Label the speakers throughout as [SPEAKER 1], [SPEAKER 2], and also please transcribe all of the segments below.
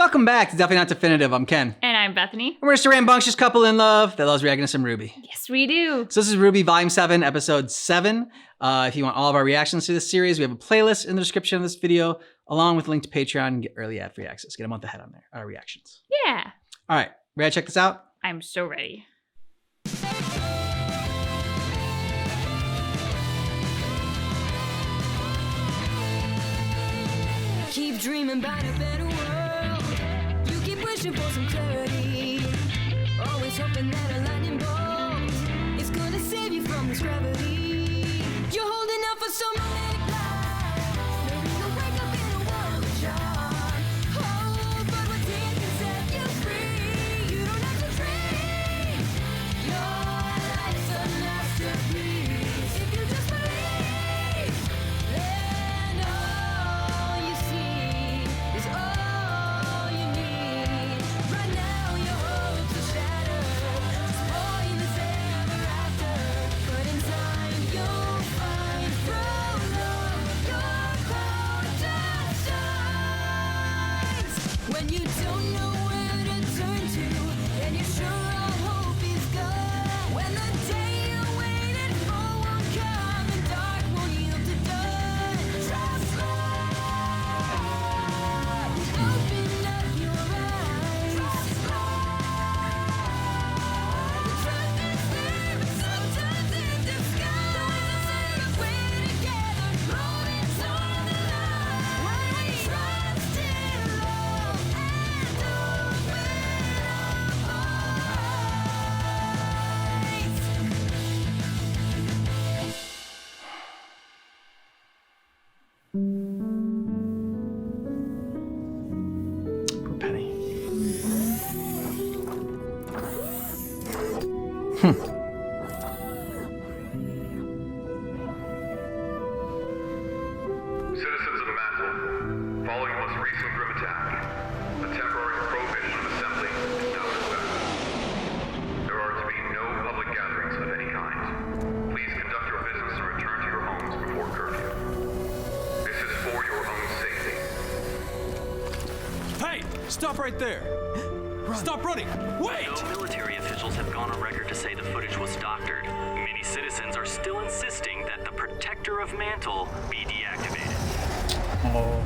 [SPEAKER 1] Welcome back to Definitely Not Definitive. I'm Ken.
[SPEAKER 2] And I'm Bethany.
[SPEAKER 1] And we're just a rambunctious couple in love that loves reacting to some RWBY.
[SPEAKER 2] Yes, we do.
[SPEAKER 1] So this is RWBY Volume 7, Episode 7. If you want all of our reactions to this series, we have a playlist in the description of this video, along with a link to Patreon and get early ad-free access. Get a month ahead on there, our reactions.
[SPEAKER 2] Yeah.
[SPEAKER 1] All right, ready to check this out?
[SPEAKER 2] I'm so ready.
[SPEAKER 3] Keep dreaming about a better world. You keep wishing for some clarity. Always hoping that a lightning bolt is gonna save you from this gravity. You're holding out for some romantic life. Maybe you'll wake up in a world of charm. Oh, but what's here can set you free. You don't have to dream. Your life's a masterpiece. If you just believe, then all you see is all you need. Right now your hopes are shattered, spoilers ever after. But in time you'll find through love your heart just shines. When you don't know where to turn to, and you're sure all hope is gone. When the day you waited for won't come, and dark won't yield to dawn. Trust love. Open up your eyes. Trust love. The truth is there, but sometimes in disguise. Don't we're together, floating toward the light. When we trust in love and open our
[SPEAKER 1] Poor Penny.
[SPEAKER 4] Citizens of Mantle, following the most recent grim attack, a temporary prohibition of assembly is now in effect. There are to be no public gatherings of any kind. Please conduct your business and return to your homes before curfew. This is for your own safety.
[SPEAKER 5] Hey! Stop right there! Stop running! Wait!
[SPEAKER 6] No military officials have gone on record to say the footage was doctored. Many citizens are still insisting that the Protector of Mantle be deactivated.
[SPEAKER 1] Oh.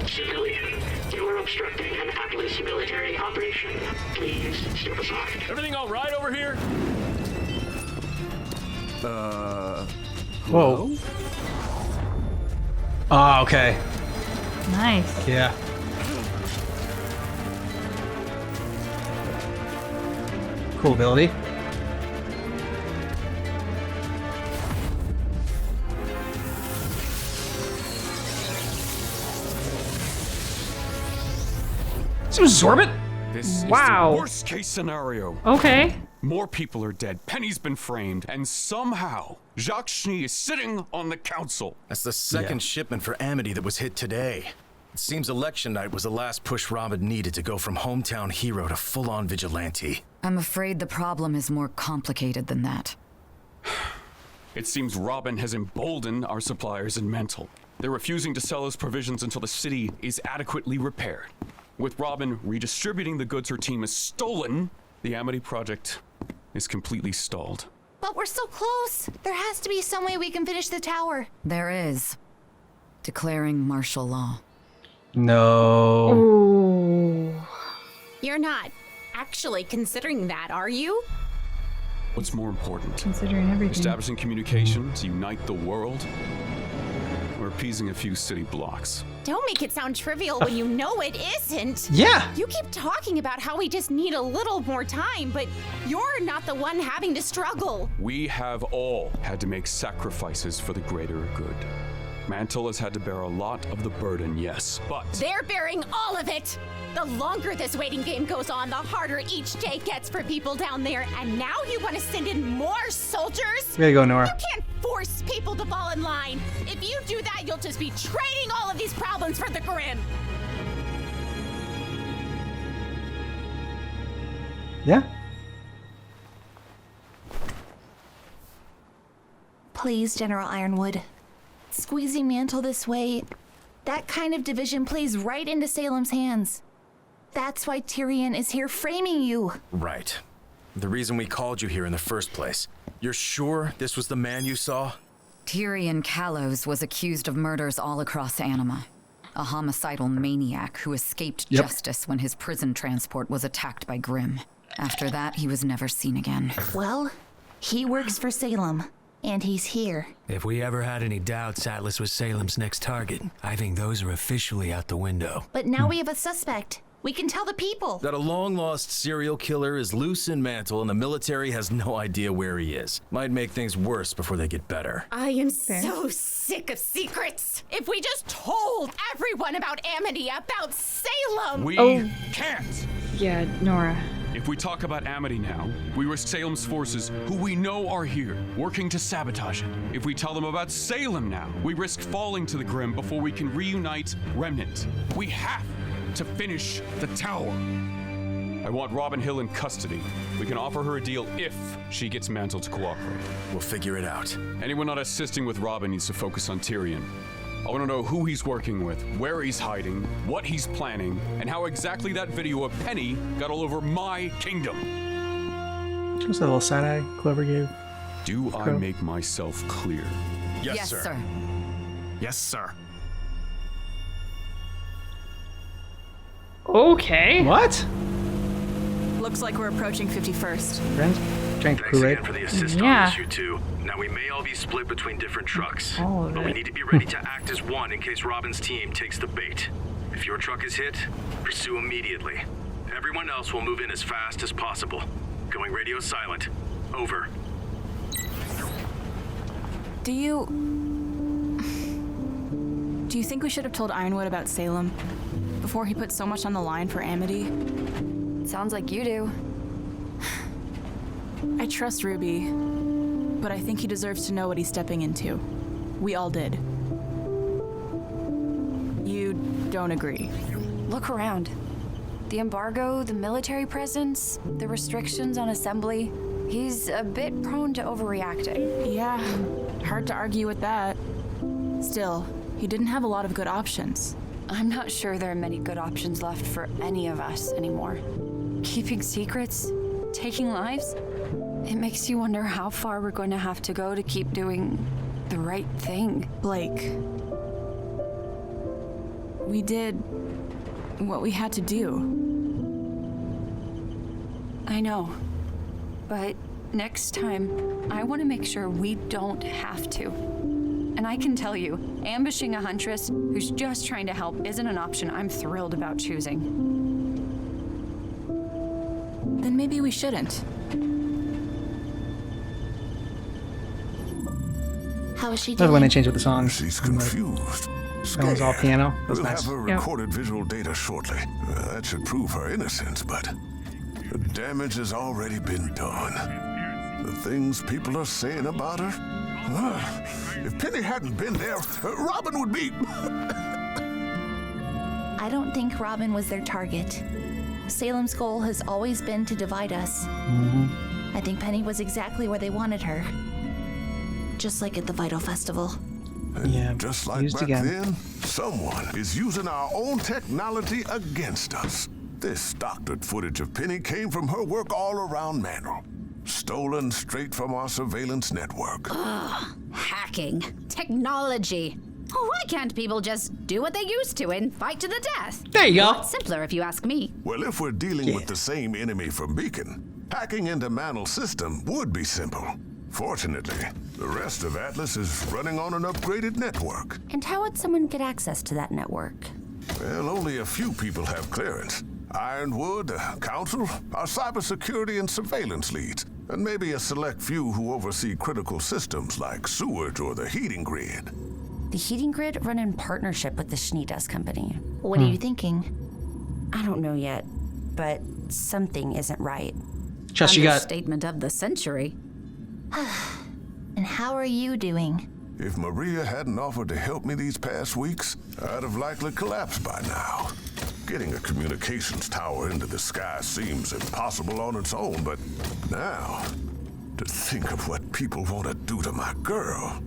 [SPEAKER 7] Civilian, you are obstructing an Atlas military operation. Please step aside.
[SPEAKER 5] Everything all right over here?
[SPEAKER 1] Whoa. Oh, okay.
[SPEAKER 2] Nice.
[SPEAKER 1] Yeah. Cool ability. Did you absorb it?
[SPEAKER 5] This
[SPEAKER 2] Wow.
[SPEAKER 5] is the worst case scenario.
[SPEAKER 2] Okay.
[SPEAKER 5] More people are dead, Penny's been framed, and somehow Jacques Schnee is sitting on the council.
[SPEAKER 8] That's the second
[SPEAKER 1] Yeah.
[SPEAKER 8] shipment for Amity that was hit today. It seems election night was the last push Robin needed to go from hometown hero to full-on vigilante.
[SPEAKER 9] I'm afraid the problem is more complicated than that.
[SPEAKER 5] It seems Robin has emboldened our suppliers in Mantle. They're refusing to sell us provisions until the city is adequately repaired. With Robin redistributing the goods her team has stolen, the Amity project is completely stalled.
[SPEAKER 10] But we're so close. There has to be some way we can finish the tower.
[SPEAKER 9] There is. Declaring martial law.
[SPEAKER 1] No.
[SPEAKER 2] Ooh.
[SPEAKER 10] You're not actually considering that, are you?
[SPEAKER 5] What's more important?
[SPEAKER 2] Considering everything.
[SPEAKER 5] Establishing communication to unite the world? Or appeasing a few city blocks?
[SPEAKER 10] Don't make it sound trivial when you know it isn't.
[SPEAKER 1] Yeah.
[SPEAKER 10] You keep talking about how we just need a little more time, but you're not the one having to struggle.
[SPEAKER 5] We have all had to make sacrifices for the greater good. Mantle has had to bear a lot of the burden, yes, but
[SPEAKER 10] They're bearing all of it. The longer this waiting game goes on, the harder each day gets for people down there. And now you want to send in more soldiers?
[SPEAKER 1] Way to go, Nora.
[SPEAKER 10] You can't force people to fall in line. If you do that, you'll just be trading all of these problems for the Grim.
[SPEAKER 1] Yeah.
[SPEAKER 11] Please, General Ironwood. Squeezing Mantle this way, that kind of division plays right into Salem's hands. That's why Tyrion is here framing you.
[SPEAKER 8] Right. The reason we called you here in the first place. You're sure this was the man you saw?
[SPEAKER 9] Tyrion Callows was accused of murders all across Anima. A homicidal maniac who escaped justice when his prison transport was attacked by Grimm. After that, he was never seen again.
[SPEAKER 11] Well, he works for Salem, and he's here.
[SPEAKER 12] If we ever had any doubts Atlas was Salem's next target, I think those are officially out the window.
[SPEAKER 11] But now we have a suspect. We can tell the people.
[SPEAKER 8] That a long-lost serial killer is loose in Mantle and the military has no idea where he is. Might make things worse before they get better.
[SPEAKER 10] I am so sick of secrets. If we just told everyone about Amity, about Salem.
[SPEAKER 5] we can't.
[SPEAKER 2] Yeah, Nora.
[SPEAKER 5] If we talk about Amity now, we risk Salem's forces, who we know are here, working to sabotage it. If we tell them about Salem now, we risk falling to the Grim before we can reunite Remnant. We have to finish the tower. I want Robin Hill in custody. We can offer her a deal if she gets Mantle to cooperate.
[SPEAKER 8] We'll figure it out.
[SPEAKER 5] Anyone not assisting with Robin needs to focus on Tyrion. I want to know who he's working with, where he's hiding, what he's planning, and how exactly that video of Penny got all over my kingdom.
[SPEAKER 1] Just a little side eye Clover gave.
[SPEAKER 5] Do I make myself clear?
[SPEAKER 8] Yes, sir.
[SPEAKER 12] Yes, sir.
[SPEAKER 2] Okay.
[SPEAKER 1] What?
[SPEAKER 13] Looks like we're approaching 51st.
[SPEAKER 1] Friends? Drank
[SPEAKER 7] Thanks
[SPEAKER 1] Kool-Aid.
[SPEAKER 7] again for the assist
[SPEAKER 2] Yeah.
[SPEAKER 7] on this, you two. Now, we may all be split between different trucks,
[SPEAKER 2] All of
[SPEAKER 7] but we
[SPEAKER 2] it.
[SPEAKER 7] need to be ready to act as one in case Robin's team takes the bait. If your truck is hit, pursue immediately. Everyone else will move in as fast as possible. Going radio silent. Over.
[SPEAKER 13] Do you think we should have told Ironwood about Salem before he put so much on the line for Amity?
[SPEAKER 14] Sounds like you do.
[SPEAKER 13] I trust Ruby, but I think he deserves to know what he's stepping into. We all did. You don't agree?
[SPEAKER 14] Look around. The embargo, the military presence, the restrictions on assembly. He's a bit prone to overreacting.
[SPEAKER 13] Yeah, hard to argue with that. Still, he didn't have a lot of good options.
[SPEAKER 14] I'm not sure there are many good options left for any of us anymore. Keeping secrets, taking lives, it makes you wonder how far we're going to have to go to keep doing the right thing.
[SPEAKER 13] Blake, we did what we had to do.
[SPEAKER 14] I know, but next time, I want to make sure we don't have to. And I can tell you, ambushing a huntress who's just trying to help isn't an option I'm thrilled about choosing.
[SPEAKER 13] Then maybe we shouldn't.
[SPEAKER 11] How is she
[SPEAKER 1] That's
[SPEAKER 11] doing?
[SPEAKER 1] when they changed with the songs.
[SPEAKER 15] She's confused.
[SPEAKER 1] That was all piano. That was
[SPEAKER 15] We'll
[SPEAKER 1] nice.
[SPEAKER 15] have her recorded visual data shortly. That should prove her innocence, but the damage has already been done. The things people are saying about her. If Penny hadn't been there, Robin would be.
[SPEAKER 11] I don't think Robin was their target. Salem's goal has always been to divide us. I think Penny was exactly where they wanted her. Just like at the Vital Festival.
[SPEAKER 1] Yeah,
[SPEAKER 15] just like
[SPEAKER 1] used
[SPEAKER 15] back
[SPEAKER 1] again.
[SPEAKER 15] then, someone is using our own technology against us. This doctored footage of Penny came from her work all around Mantle. Stolen straight from our surveillance network.
[SPEAKER 16] Hacking. Technology. Why can't people just do what they used to and fight to the death?
[SPEAKER 1] There you go.
[SPEAKER 16] Lot simpler if you ask me.
[SPEAKER 15] Well, if we're dealing with the same enemy from Beacon, hacking into Mantle's system would be simple. Fortunately, the rest of Atlas is running on an upgraded network.
[SPEAKER 11] And how would someone get access to that network?
[SPEAKER 15] Well, only a few people have clearance. Ironwood, the Council, our cybersecurity and surveillance leads, and maybe a select few who oversee critical systems like sewage or the heating grid.
[SPEAKER 17] The heating grid run in partnership with the Schneedas company.
[SPEAKER 11] What are you thinking?
[SPEAKER 17] I don't know yet, but something isn't right.
[SPEAKER 1] Trust, you got
[SPEAKER 16] Statement of the century.
[SPEAKER 11] And how are you doing?
[SPEAKER 15] If Maria hadn't offered to help me these past weeks, I'd have likely collapsed by now. Getting a communications tower into the sky seems impossible on its own, but now, to think of what people want to do to my girl.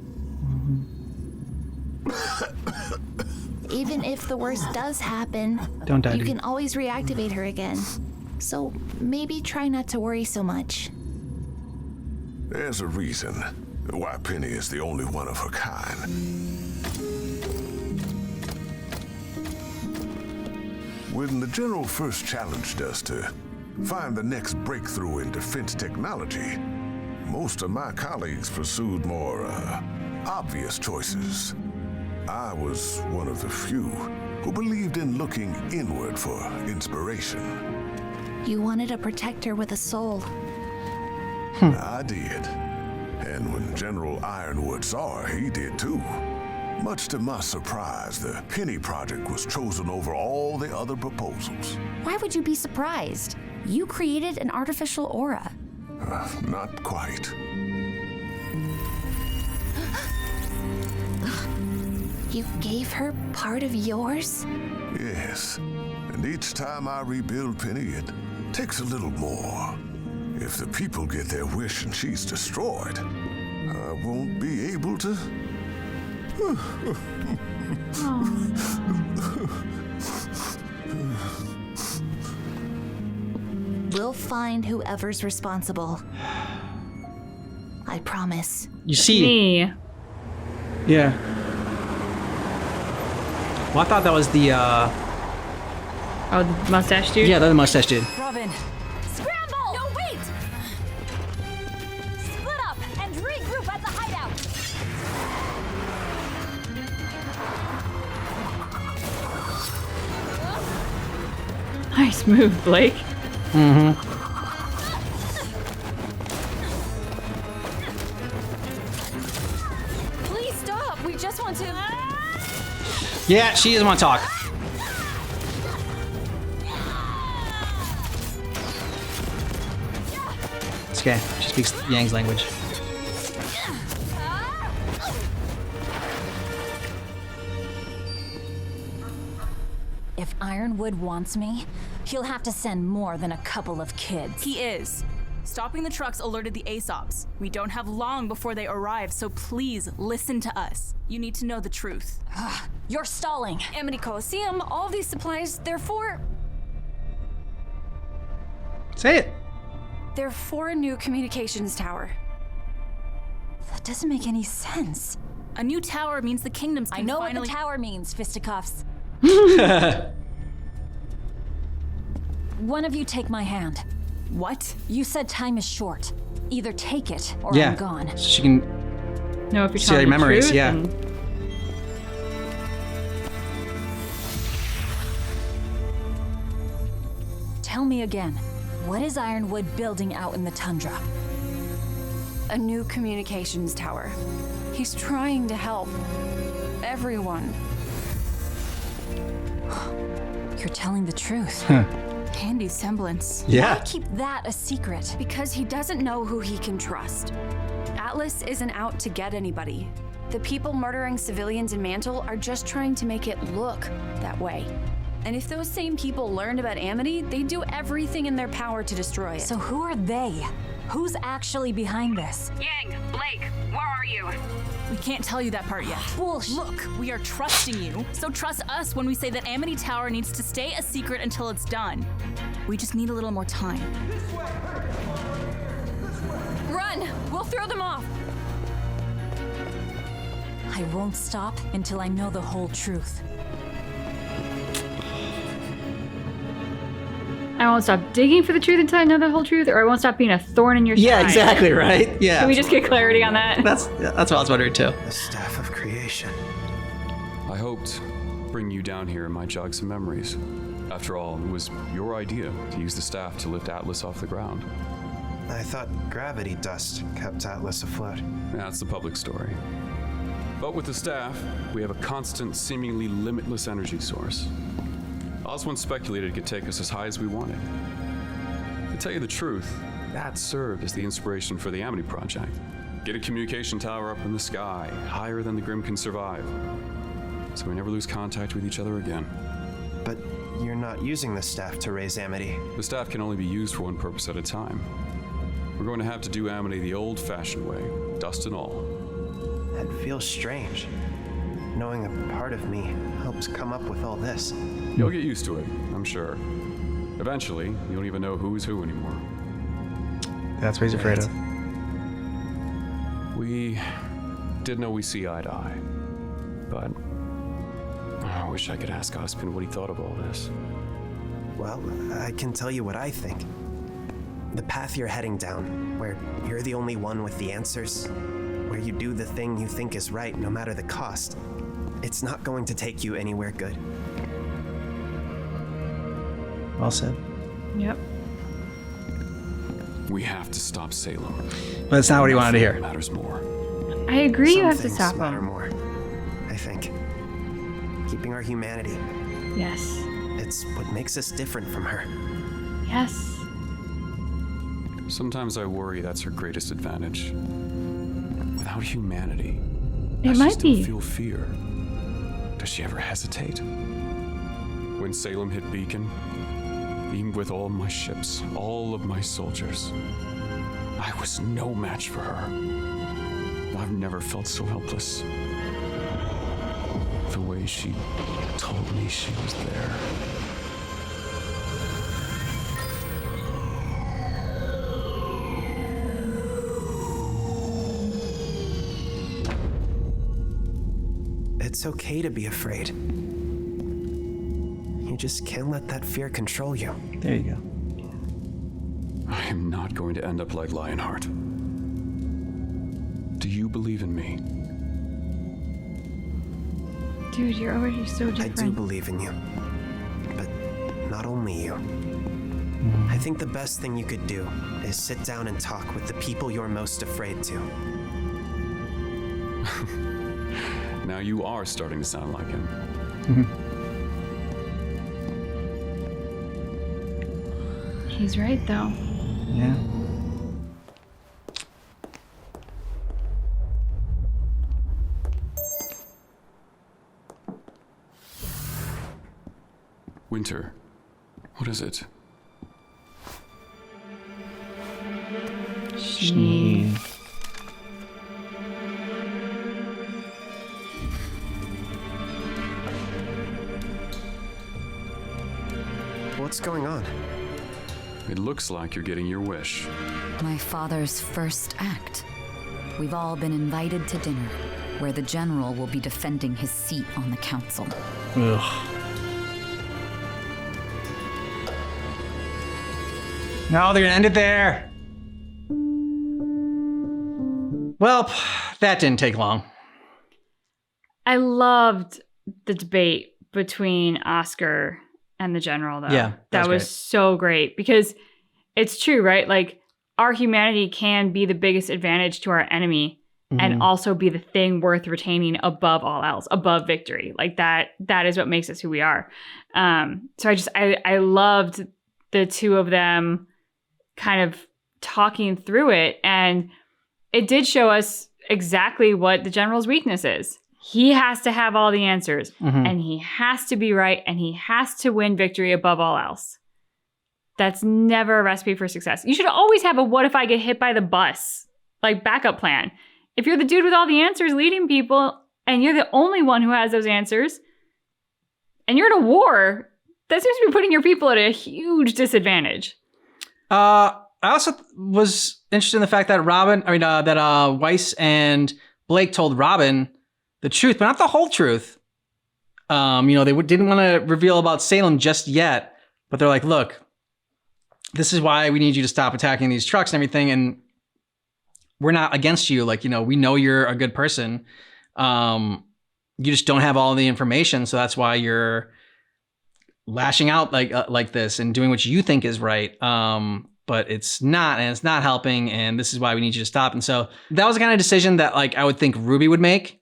[SPEAKER 11] Even if the worst does happen,
[SPEAKER 1] Don't die,
[SPEAKER 11] you
[SPEAKER 1] dude.
[SPEAKER 11] can always reactivate her again. So maybe try not to worry so much.
[SPEAKER 15] There's a reason why Penny is the only one of her kind. When the General first challenged us to find the next breakthrough in defense technology, most of my colleagues pursued more obvious choices. I was one of the few who believed in looking inward for inspiration.
[SPEAKER 11] You wanted a protector with a soul.
[SPEAKER 15] I did. And when General Ironwood saw her, he did too. Much to my surprise, the Penny Project was chosen over all the other proposals.
[SPEAKER 17] Why would you be surprised? You created an artificial aura.
[SPEAKER 15] Not quite.
[SPEAKER 11] You gave her part of yours?
[SPEAKER 15] Yes. And each time I rebuild Penny, it takes a little more. If the people get their wish and she's destroyed, I won't be able to.
[SPEAKER 11] We'll find whoever's responsible. I promise.
[SPEAKER 1] You see.
[SPEAKER 2] Me.
[SPEAKER 1] Yeah. Well, I thought that was the
[SPEAKER 2] Oh, the mustache dude?
[SPEAKER 1] Yeah, the mustache dude.
[SPEAKER 10] Robin. Scramble! No, wait! Split up and regroup at the hideout.
[SPEAKER 2] Nice move, Blake.
[SPEAKER 1] Mm-hmm.
[SPEAKER 10] Please stop. We just want to.
[SPEAKER 1] Yeah, she doesn't want to talk. It's okay. She speaks Yang's language.
[SPEAKER 10] If Ironwood wants me, he'll have to send more than a couple of kids.
[SPEAKER 13] He is. Stopping the trucks alerted the Aesops. We don't have long before they arrive, so please listen to us. You need to know the truth.
[SPEAKER 10] You're stalling.
[SPEAKER 14] Amity Coliseum, all these supplies, they're for
[SPEAKER 1] Say it.
[SPEAKER 14] They're for a new communications tower.
[SPEAKER 10] That doesn't make any sense.
[SPEAKER 13] A new tower means the kingdoms can
[SPEAKER 10] I know
[SPEAKER 13] finally...
[SPEAKER 10] what the tower means, fisticuffs. One of you take my hand.
[SPEAKER 13] What?
[SPEAKER 10] You said time is short. Either take it or
[SPEAKER 1] Yeah.
[SPEAKER 10] I'm gone.
[SPEAKER 1] So she can
[SPEAKER 2] No, if you're
[SPEAKER 1] see
[SPEAKER 2] telling
[SPEAKER 1] their
[SPEAKER 2] the
[SPEAKER 1] memories.
[SPEAKER 2] truth,
[SPEAKER 1] Yeah.
[SPEAKER 2] then-
[SPEAKER 10] Tell me again. What is Ironwood building out in the tundra?
[SPEAKER 14] a new communications tower. He's trying to help everyone.
[SPEAKER 10] You're telling the truth.
[SPEAKER 13] Handy semblance.
[SPEAKER 10] Why keep that a secret?
[SPEAKER 14] Because he doesn't know who he can trust. Atlas isn't out to get anybody. The people murdering civilians in Mantle are just trying to make it look that way. And if those same people learned about Amity, they'd do everything in their power to destroy it.
[SPEAKER 10] So who are they? Who's actually behind this?
[SPEAKER 13] Yang, Blake, where are you? We can't tell you that part yet.
[SPEAKER 10] Bullshit.
[SPEAKER 13] Look, we are trusting you, so trust us when we say that Amity Tower needs to stay a secret until it's done. We just need a little more time.
[SPEAKER 14] Run! We'll throw them off!
[SPEAKER 10] I won't stop until I know the whole truth.
[SPEAKER 2] I won't stop digging for the truth until I know the whole truth, or I won't stop being a thorn in your side.
[SPEAKER 1] Yeah, exactly, right? Yeah.
[SPEAKER 2] Can we just get clarity on that?
[SPEAKER 1] That's what I was wondering too.
[SPEAKER 12] The staff of creation.
[SPEAKER 5] I hoped bringing you down here might jog some memories. After all, it was your idea to use the staff to lift Atlas off the ground.
[SPEAKER 12] I thought gravity dust kept Atlas afloat.
[SPEAKER 5] That's the public story. But with the staff, we have a constant, seemingly limitless energy source. Oswald speculated it could take us as high as we wanted. To tell you the truth, that served as the inspiration for the Amity Project. Get a communication tower up in the sky, higher than the Grimm can survive, so we never lose contact with each other again.
[SPEAKER 18] But you're not using the staff to raise Amity.
[SPEAKER 5] The staff can only be used for one purpose at a time. We're going to have to do Amity the old-fashioned way, dust and all.
[SPEAKER 18] That feels strange, knowing a part of me helps come up with all this.
[SPEAKER 5] You'll get used to it, I'm sure. Eventually, you don't even know who's who anymore.
[SPEAKER 1] That's what he's afraid of.
[SPEAKER 5] We did know we see eye to eye, but I wish I could ask Ospen what he thought of all this.
[SPEAKER 18] Well, I can tell you what I think. The path you're heading down, where you're the only one with the answers, where you do the thing you think is right no matter the cost, it's not going to take you anywhere good.
[SPEAKER 1] Well said.
[SPEAKER 2] Yep.
[SPEAKER 5] We have to stop Salem.
[SPEAKER 1] But it's not what he wanted to hear.
[SPEAKER 5] Matters more.
[SPEAKER 2] I agree.
[SPEAKER 18] Some
[SPEAKER 2] You have to
[SPEAKER 18] things
[SPEAKER 2] stop
[SPEAKER 18] matter
[SPEAKER 2] him.
[SPEAKER 18] more, I think. Keeping our humanity.
[SPEAKER 2] Yes.
[SPEAKER 18] It's what makes us different from her.
[SPEAKER 2] Yes.
[SPEAKER 5] Sometimes I worry that's her greatest advantage. Without humanity,
[SPEAKER 2] It
[SPEAKER 5] does
[SPEAKER 2] might
[SPEAKER 5] she still
[SPEAKER 2] be.
[SPEAKER 5] feel fear? Does she ever hesitate? When Salem hit Beacon, even with all my ships, all of my soldiers, I was no match for her. I've never felt so helpless. The way she told me she was there.
[SPEAKER 18] It's okay to be afraid. You just can't let that fear control you.
[SPEAKER 1] There you go.
[SPEAKER 5] I am not going to end up like Lionheart. Do you believe in me?
[SPEAKER 2] Dude, you're already so different.
[SPEAKER 18] I do believe in you. But not only you. I think the best thing you could do is sit down and talk with the people you're most afraid to.
[SPEAKER 5] Now you are starting to sound like him.
[SPEAKER 2] He's right, though.
[SPEAKER 1] Yeah.
[SPEAKER 5] Winter, what is it?
[SPEAKER 1] She.
[SPEAKER 18] What's going on?
[SPEAKER 5] It looks like you're getting your wish.
[SPEAKER 9] My father's first act. We've all been invited to dinner, where the general will be defending his seat on the council.
[SPEAKER 1] Ugh. No, they're gonna end it there. Well, that didn't take long.
[SPEAKER 2] I loved the debate between Oscar and the general, though.
[SPEAKER 1] Yeah,
[SPEAKER 2] that was
[SPEAKER 1] great.
[SPEAKER 2] so great because it's true, right? Like, our humanity can be the biggest advantage to our enemy and also be the thing worth retaining above all else, above victory. Like, that is what makes us who we are. So I loved the two of them kind of talking through it, and it did show us exactly what the general's weakness is. He has to have all the answers, and he has to be right, and he has to win victory above all else. That's never a recipe for success. You should always have a what if I get hit by the bus, like, backup plan. If you're the dude with all the answers leading people, and you're the only one who has those answers, and you're in a war, that seems to be putting your people at a huge disadvantage.
[SPEAKER 1] I also was interested in the fact that Weiss and Blake told Robin the truth, but not the whole truth. They didn't want to reveal about Salem just yet, but they're like, look, this is why we need you to stop attacking these trucks and everything, and we're not against you. Like, we know you're a good person. You just don't have all the information, so that's why you're lashing out like this and doing what you think is right. But it's not, and it's not helping, and this is why we need you to stop. And so that was the kind of decision that, like, I would think Ruby would make.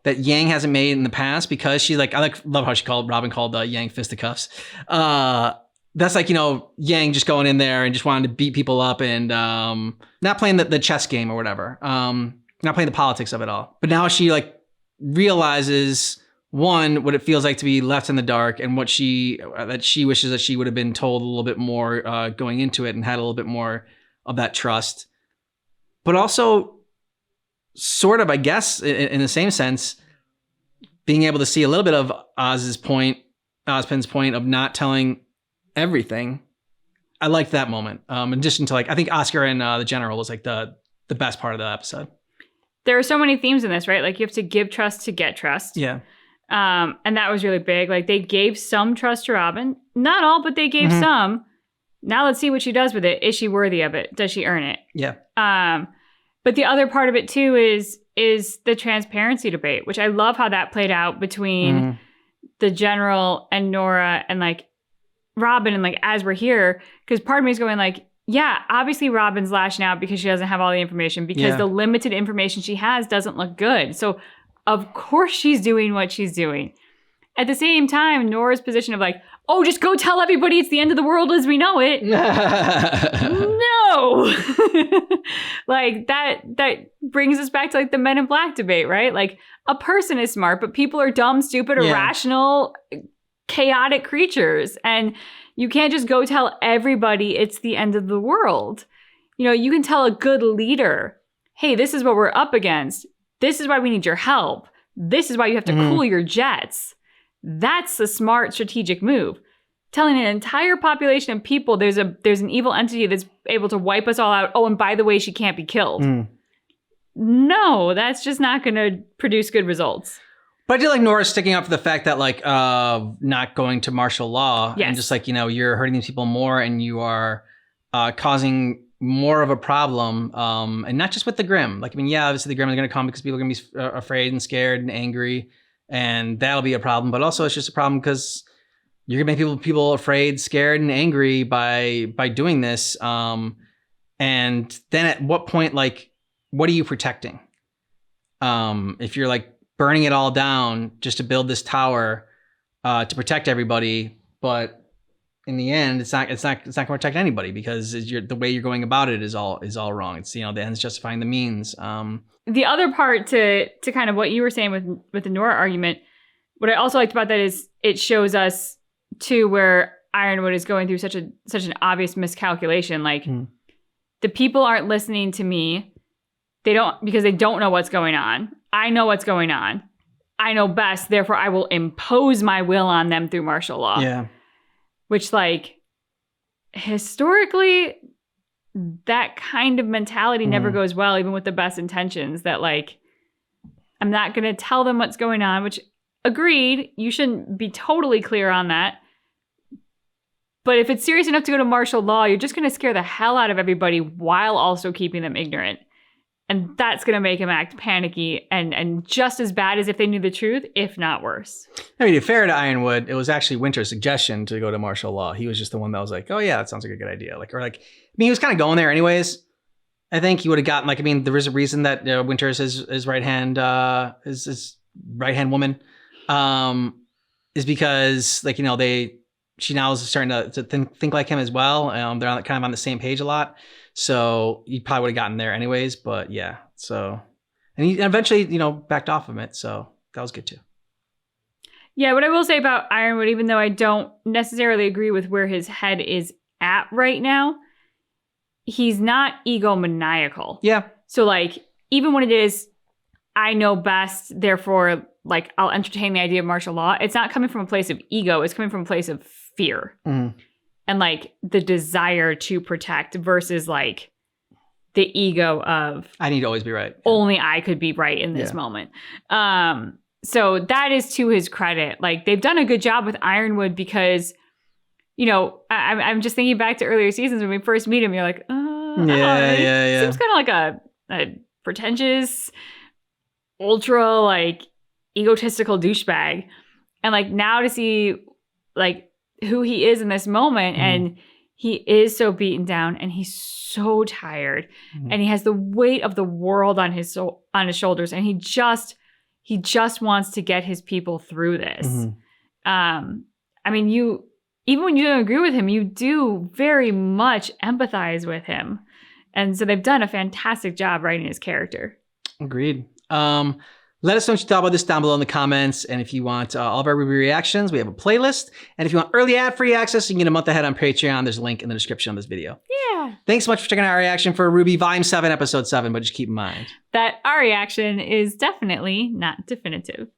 [SPEAKER 1] that Yang hasn't made in the past because she's like, love how Robin called Yang fisticuffs. That's like, Yang just going in there and just wanting to beat people up and not playing the chess game or whatever. Not playing the politics of it all. But now she like realizes, one, what it feels like to be left in the dark, and what she wishes that she would have been told a little bit more going into it and had a little bit more of that trust. But also sort of, I guess, in the same sense, being able to see a little bit of Ozpin's point of not telling everything. I liked that moment. In addition to like, I think Oscar and the General was like the best part of the episode.
[SPEAKER 2] There are so many themes in this, right? Like you have to give trust to get trust.
[SPEAKER 1] Yeah.
[SPEAKER 2] And that was really big. Like they gave some trust to Robin. Not all, but they gave some. Now let's see what she does with it. Is she worthy of it? Does she earn it?
[SPEAKER 1] Yeah.
[SPEAKER 2] But the other part of it too is the transparency debate, which I love how that played out between the General and Nora and like Robin, and like as we're here, because part of me is going like, yeah, obviously Robin's lashing out because she doesn't have all the information, because the limited information she has doesn't look good. So of course she's doing what she's doing. At the same time, Nora's position of like, oh, just go tell everybody it's the end of the world as we know it. No. Like that brings us back to like the Men in Black debate, right? Like a person is smart, but people are dumb, stupid, irrational, chaotic creatures. And you can't just go tell everybody it's the end of the world. You can tell a good leader, hey, this is what we're up against. This is why we need your help. This is why you have to cool your jets. That's a smart strategic move. Telling an entire population of people there's an evil entity that's able to wipe us all out. Oh, and by the way, she can't be killed. No, that's just not going to produce good results.
[SPEAKER 1] But I do like Nora sticking up for the fact that like not going to martial law and just like, you're hurting these people more and you are causing more of a problem. And not just with the Grimm. Like, I mean, yeah, obviously the Grimm are going to come because people are going to be afraid and scared and angry. And that'll be a problem. But also it's just a problem because you're going to make people afraid, scared, and angry by doing this. And then at what point, like, what are you protecting? If you're like burning it all down just to build this tower to protect everybody, but in the end, it's not going to protect anybody because the way you're going about it is all wrong. It's the ends justifying the means.
[SPEAKER 2] The other part to kind of what you were saying with the Nora argument, what I also liked about that is it shows us too where Ironwood is going through such an obvious miscalculation. Like the people aren't listening to me. Because they don't know what's going on. I know what's going on. I know best. Therefore, I will impose my will on them through martial law.
[SPEAKER 1] Yeah.
[SPEAKER 2] Which, like, historically, that kind of mentality never goes well, even with the best intentions. That, like, I'm not going to tell them what's going on, which, agreed, you shouldn't be totally clear on that. But if it's serious enough to go to martial law, you're just going to scare the hell out of everybody while also keeping them ignorant. And that's going to make him act panicky and just as bad as if they knew the truth, if not worse.
[SPEAKER 1] I mean, to be fair to Ironwood, it was actually Winter's suggestion to go to martial law. He was just the one that was like, oh yeah, that sounds like a good idea. He was kind of going there anyways. I think he would have gotten there is a reason that Winter is his right hand, his right hand woman, is because she now is starting to think like him as well. They're kind of on the same page a lot. So he probably would have gotten there anyways, but yeah. So, and he eventually, backed off of it. So that was good too.
[SPEAKER 2] Yeah. What I will say about Ironwood, even though I don't necessarily agree with where his head is at right now, he's not egomaniacal.
[SPEAKER 1] Yeah.
[SPEAKER 2] So even when it is, I know best, therefore, I'll entertain the idea of martial law. It's not coming from a place of ego. It's coming from a place of fear. And the desire to protect versus the ego of
[SPEAKER 1] I need to always be right.
[SPEAKER 2] Only I could be right in this moment. So that is to his credit. They've done a good job with Ironwood because, I'm just thinking back to earlier seasons when we first meet him. You're like,
[SPEAKER 1] yeah.
[SPEAKER 2] Seems kind of a pretentious, ultra egotistical douchebag. And now to see who he is in this moment, and he is so beaten down and he's so tired and he has the weight of the world on his shoulders, and He just wants to get his people through this.
[SPEAKER 1] Mm-hmm.
[SPEAKER 2] I mean, even when you don't agree with him, you do very much empathize with him. And so they've done a fantastic job writing his character.
[SPEAKER 1] Agreed. Let us know what you thought about this down below in the comments. And if you want all of our RWBY reactions, we have a playlist. And if you want early ad-free access, you can get a month ahead on Patreon. There's a link in the description of this video.
[SPEAKER 2] Yeah.
[SPEAKER 1] Thanks so much for checking out our reaction for RWBY Volume 7, Episode 7. But just keep in mind
[SPEAKER 2] that our reaction is definitely not definitive.